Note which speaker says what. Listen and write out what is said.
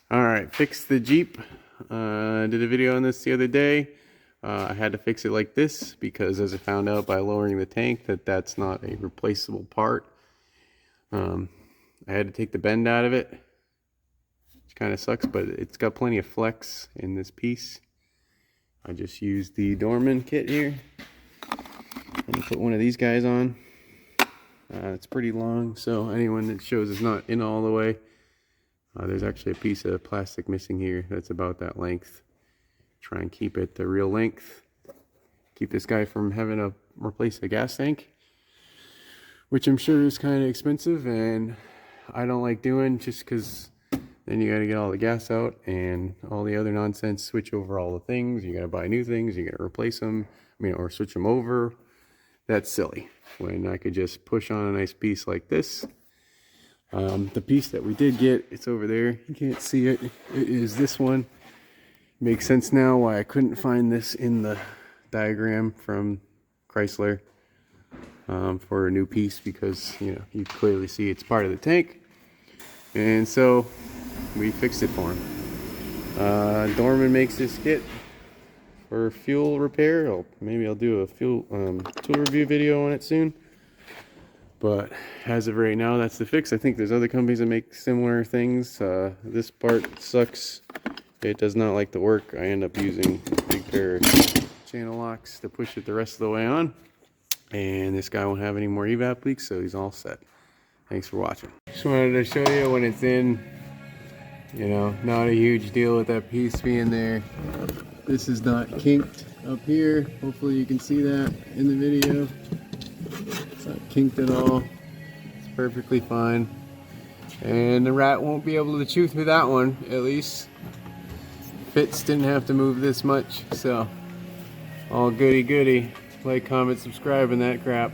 Speaker 1: Alright, fixed the Jeep. Did a video on this the other day. I had to fix it like this because, as I found out by lowering the tank, that's not a replaceable part. I had to take the bend out of it, which kind of sucks, but it's got plenty of flex in this piece. I just used the Dorman kit here and put one of these guys on. It's pretty long, so anyone that shows is not in all the way. There's actually a piece of plastic missing here that's about that length. Try and keep it the real length. Keep this guy from having to replace a gas tank, which I'm sure is kind of expensive, and I don't like doing, just because then you got to get all the gas out and all the other nonsense, switch over all the things. You got to buy new things, you got to replace them, or switch them over. That's silly when I could just push on a nice piece like this. The piece that we did get, it's over there, you can't see it, it is this one. Makes sense now why I couldn't find this in the diagram from Chrysler for a new piece, because you clearly see it's part of the tank, and so we fixed it for him. Dorman makes this kit for fuel repair. Maybe I'll do a fuel tool review video on it soon. But as of right now, that's the fix. I think there's other companies that make similar things. This part sucks. It does not like to work. I end up using a big pair of channel locks to push it the rest of the way on. And this guy won't have any more evap leaks, so he's all set. Thanks for watching. Just wanted to show you when it's in. Not a huge deal with that piece being there. This is not kinked up here. Hopefully you can see that in the video. It's not kinked at all. It's perfectly fine. And the rat won't be able to chew through that one, at least. Fits didn't have to move this much, so all goody goody. Like, comment, subscribe, and that crap.